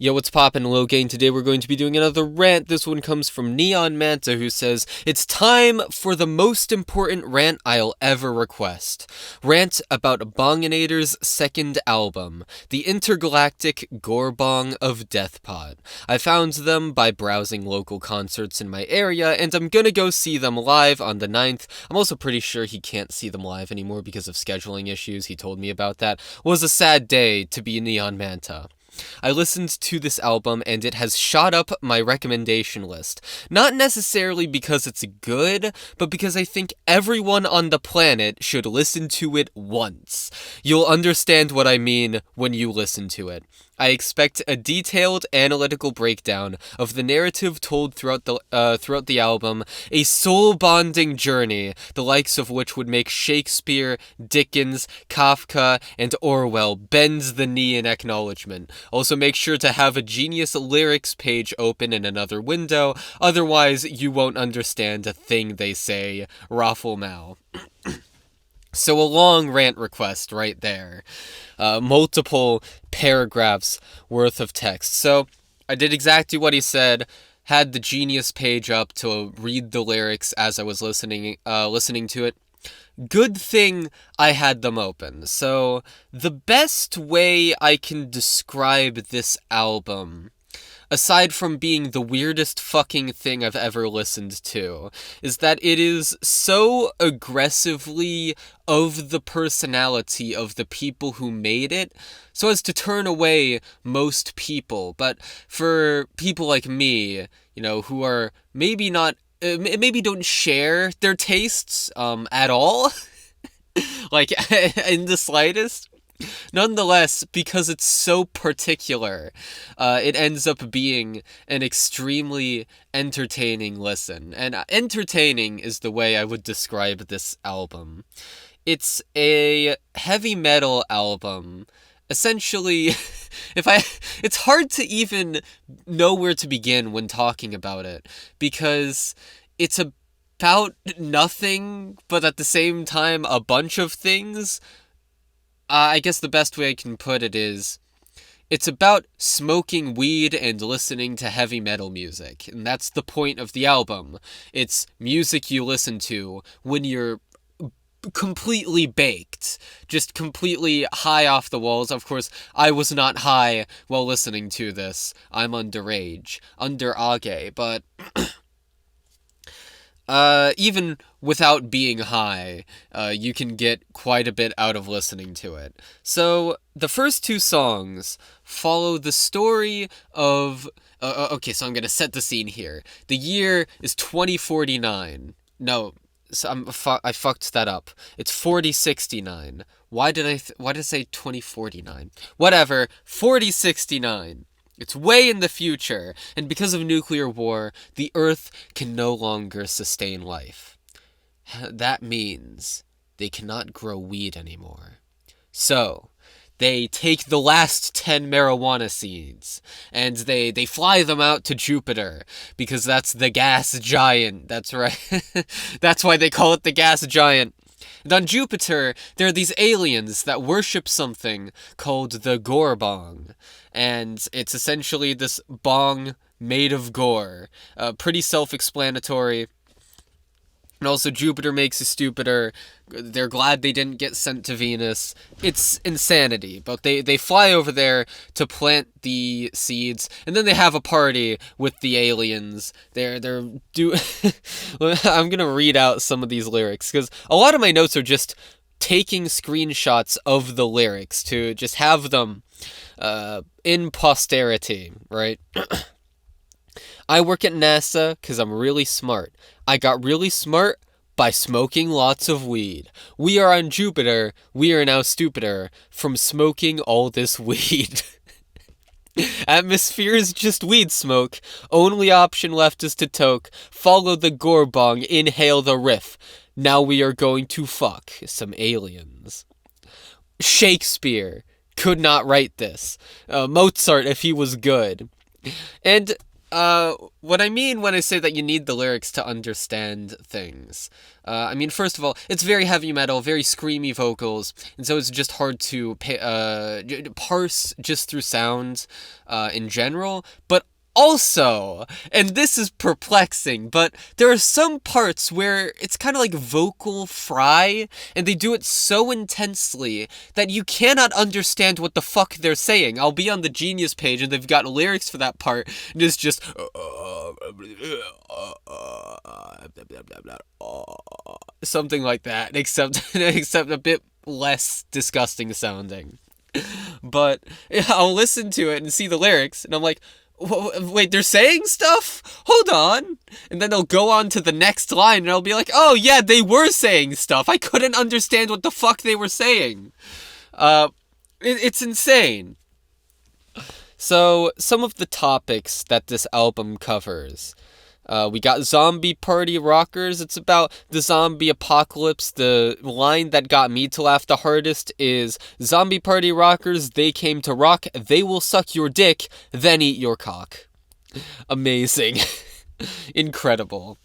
Yo, what's poppin', Low Gain? Today we're going to be doing another rant. This one comes from Neon Manta, who says, "It's time for the most important rant I'll ever request. Rant about Bonginator's second album, the Intergalactic Gorebong of Deathpot. I found them by browsing local concerts in my area, and I'm gonna go see them live on the 9th. I'm also pretty sure he can't see them live anymore because of scheduling issues. He told me about that. Was a sad day to be Neon Manta. I listened to this album and it has shot up my recommendation list. Not necessarily because it's good, but because I think everyone on the planet should listen to it once. You'll understand what I mean when you listen to it. I expect a detailed analytical breakdown of the narrative told throughout the album, a soul-bonding journey, the likes of which would make Shakespeare, Dickens, Kafka, and Orwell bend the knee in acknowledgement. Also make sure to have a Genius lyrics page open in another window, otherwise you won't understand a thing they say. Raffle Mao." So a long rant request right there. Multiple paragraphs worth of text. So I did exactly what he said, had the Genius page up to read the lyrics as I was listening to it. Good thing I had them open. So the best way I can describe this album, aside from being the weirdest fucking thing I've ever listened to, is that it is so aggressively of the personality of the people who made it, so as to turn away most people. But for people like me, who are maybe not, maybe don't share their tastes, at all, like, in the slightest, nonetheless, because it's so particular, it ends up being an extremely entertaining listen. And entertaining is the way I would describe this album. It's a heavy metal album. Essentially, it's hard to even know where to begin when talking about it, because it's about nothing, but at the same time, a bunch of things. I guess the best way I can put it is, it's about smoking weed and listening to heavy metal music, and that's the point of the album. It's music you listen to when you're completely baked, just completely high off the walls. Of course, I was not high while listening to this. I'm underage, underage, but even without being high, you can get quite a bit out of listening to it. So, the first two songs follow the story of... okay, so I'm gonna set the scene here. The year is 2049. No, so I fucked that up. It's 4069. Why did I say 2049? Whatever, 4069. It's way in the future, and because of nuclear war, the Earth can no longer sustain life. That means they cannot grow weed anymore. So, they take the last 10 marijuana seeds, and they fly them out to Jupiter, because that's the gas giant. That's right. That's why they call it the gas giant. And on Jupiter, there are these aliens that worship something called the Gorebong. And it's essentially this bong made of gore. Pretty self-explanatory. And also, Jupiter makes you stupider. They're glad they didn't get sent to Venus. It's insanity. But they fly over there to plant the seeds, and then they have a party with the aliens. I'm gonna read out some of these lyrics, because a lot of my notes are just taking screenshots of the lyrics to just have them in posterity, right? I work at NASA because I'm really smart. I got really smart by smoking lots of weed. We are on Jupiter. We are now stupider from smoking all this weed. Atmosphere is just weed smoke. Only option left is to toke. Follow the Gorebong. Inhale the Riff. Now we are going to fuck some aliens. Shakespeare could not write this. Mozart, if he was good. And What I mean when I say that you need the lyrics to understand things. I mean, first of all, it's very heavy metal, very screamy vocals, and so it's just hard to parse just through sounds, in general, but also, and this is perplexing, but there are some parts where it's kind of like vocal fry, and they do it so intensely that you cannot understand what the fuck they're saying. I'll be on the Genius page, and they've got lyrics for that part, and it's just something like that, except a bit less disgusting sounding. But yeah, I'll listen to it and see the lyrics, and I'm like, wait, they're saying stuff? Hold on. And then they'll go on to the next line, and I'll be like, oh yeah, they were saying stuff. I couldn't understand what the fuck they were saying. It's insane. So, some of the topics that this album covers. We got Zombie Party Rockers. It's about the zombie apocalypse. The line that got me to laugh the hardest is, Zombie Party Rockers, they came to rock, they will suck your dick, then eat your cock. Amazing. Incredible.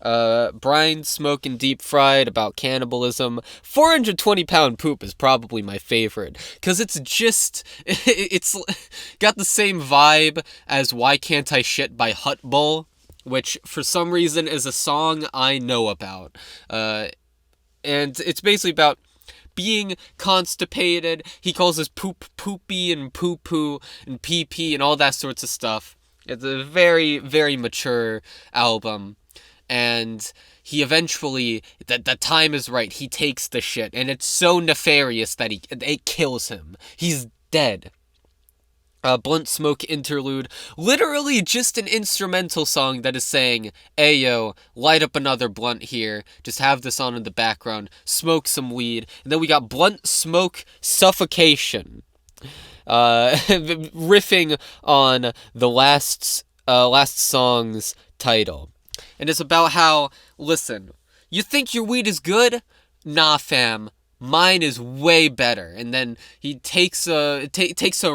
Brine, Smoke, and Deep Fried about cannibalism. 420-pound poop is probably my favorite, because it's got the same vibe as Why Can't I Shit by Hut Bull, which for some reason is a song I know about. And it's basically about being constipated. He calls this poop poopy and poo poo and pee pee and all that sorts of stuff. It's a very, very mature album. And he eventually, the time is right, he takes the shit. And it's so nefarious that it kills him. He's dead. Blunt Smoke Interlude, literally just an instrumental song that is saying, ayo, light up another blunt here, just have this on in the background, smoke some weed. And then we got Blunt Smoke Suffocation, riffing on the last song's title. And it's about how, listen, you think your weed is good? Nah, fam. Mine is way better. And then he takes a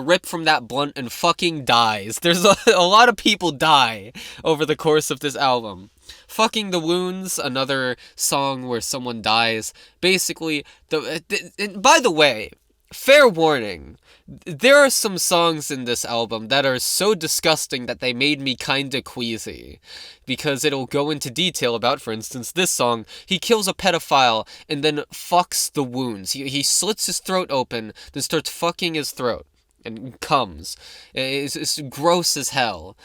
rip from that blunt and fucking dies. There's a lot of people die over the course of this album. Fucking the Wounds, another song where someone dies. Basically, by the way, fair warning, there are some songs in this album that are so disgusting that they made me kinda queasy. Because it'll go into detail about, for instance, this song, he kills a pedophile and then fucks the wounds. He slits his throat open, then starts fucking his throat. And comes. It's gross as hell.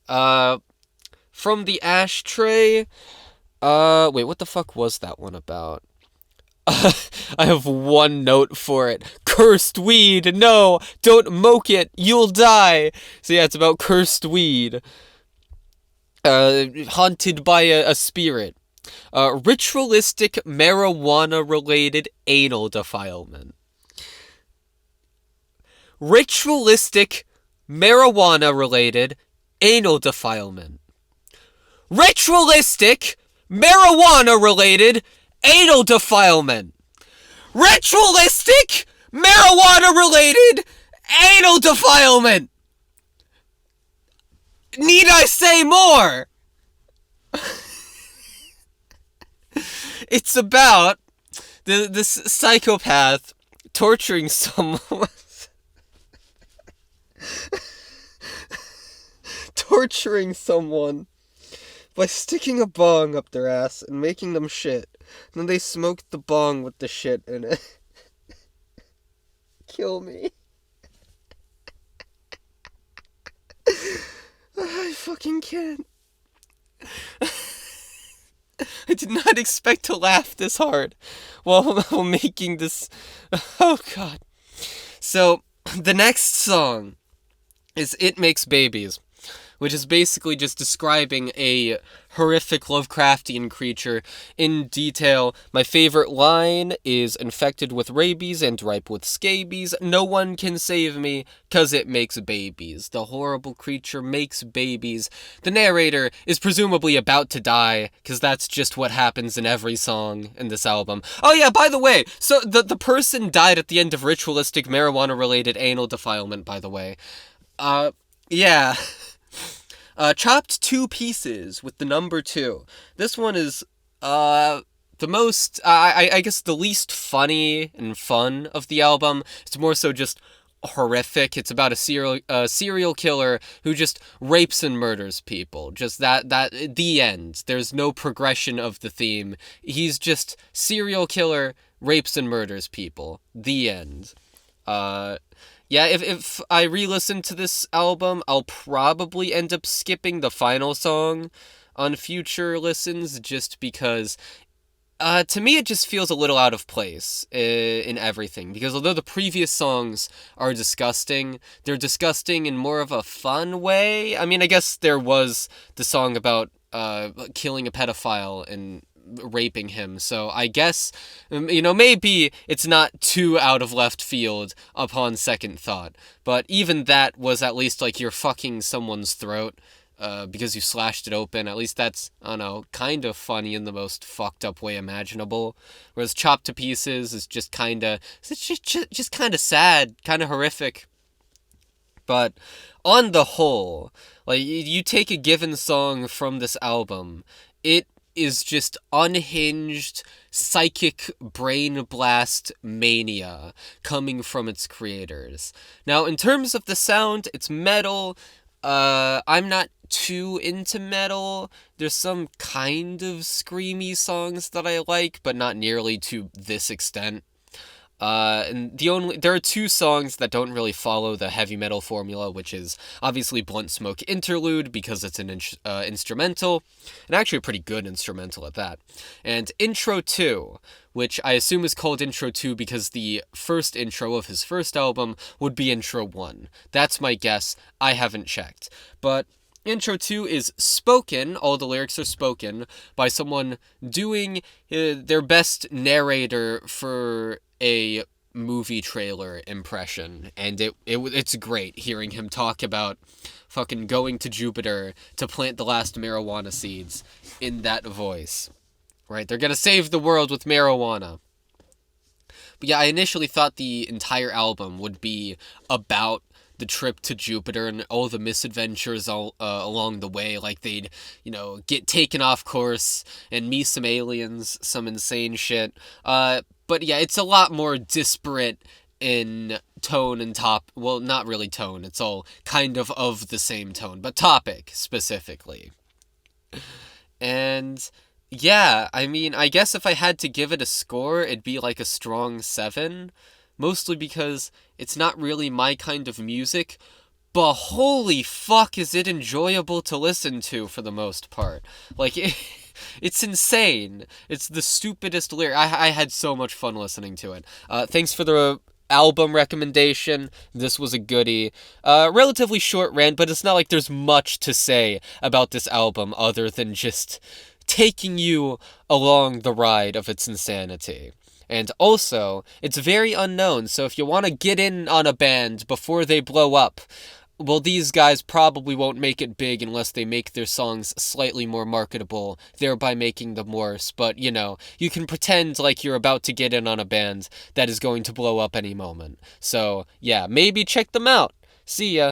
From the Ashtray, wait, what the fuck was that one about? I have one note for it. Cursed weed! No! Don't moke it! You'll die! So yeah, it's about cursed weed. Haunted by a spirit. Ritualistic marijuana-related anal defilement. Ritualistic marijuana-related anal defilement. Ritualistic marijuana-related anal defilement. Ritualistic marijuana-related anal defilement. Need I say more? It's about this psychopath torturing someone. Torturing someone by sticking a bong up their ass and making them shit. And then they smoked the bong with the shit in it. Kill me. I fucking can't. I did not expect to laugh this hard while making this. Oh god. So, the next song is It Makes Babies, which is basically just describing a horrific Lovecraftian creature in detail. My favorite line is, infected with rabies and ripe with scabies, no one can save me, 'cause it makes babies. The horrible creature makes babies. The narrator is presumably about to die, 'cause that's just what happens in every song in this album. Oh yeah, by the way, so the person died at the end of ritualistic marijuana-related anal defilement, by the way. Yeah. Chopped to Pieces with the number 2. This one is the most, I guess the least funny and fun of the album. It's more so just horrific. It's about a serial killer who just rapes and murders people. Just that the end. There's no progression of the theme. He's just serial killer, rapes and murders people. The end. Yeah, if I re-listen to this album, I'll probably end up skipping the final song on future listens just because to me, it just feels a little out of place in everything, because although the previous songs are disgusting, they're disgusting in more of a fun way. I mean, I guess there was the song about killing a pedophile and raping him, so I guess, maybe it's not too out of left field upon second thought, but even that was at least like you're fucking someone's throat. Because you slashed it open. At least that's, I don't know, kind of funny in the most fucked up way imaginable. Whereas Chopped to Pieces is just kind of, it's just kind of sad, kind of horrific. But on the whole, like, you take a given song from this album, it is just unhinged, psychic brain blast mania coming from its creators. Now, in terms of the sound, it's metal. I'm not too into metal. There's some kind of screamy songs that I like, but not nearly to this extent. And there are 2 songs that don't really follow the heavy metal formula, which is obviously Blunt Smoke Interlude, because it's an instrumental, and actually a pretty good instrumental at that, and Intro 2, which I assume is called Intro 2 because the first intro of his first album would be Intro 1. That's my guess. I haven't checked. But Intro 2 is spoken, all the lyrics are spoken, by someone doing their best narrator for a movie trailer impression, and it's great hearing him talk about fucking going to Jupiter to plant the last marijuana seeds in that voice. Right? They're gonna save the world with marijuana. But yeah, I initially thought the entire album would be about the trip to Jupiter and all the misadventures along the way. Like they'd, get taken off course and meet some aliens, some insane shit. But yeah, it's a lot more disparate in tone and well, not really tone. It's all kind of the same tone, but topic specifically. And yeah, I mean, I guess if I had to give it a score, it'd be like a strong 7. Mostly because it's not really my kind of music, but holy fuck is it enjoyable to listen to for the most part. Like, it's insane. It's the stupidest lyric. I had so much fun listening to it. Thanks for the album recommendation. This was a goodie. Relatively short rant, but it's not like there's much to say about this album other than just taking you along the ride of its insanity. And also, it's very unknown, so if you want to get in on a band before they blow up, well, these guys probably won't make it big unless they make their songs slightly more marketable, thereby making them worse. But, you can pretend like you're about to get in on a band that is going to blow up any moment. So, yeah, maybe check them out. See ya.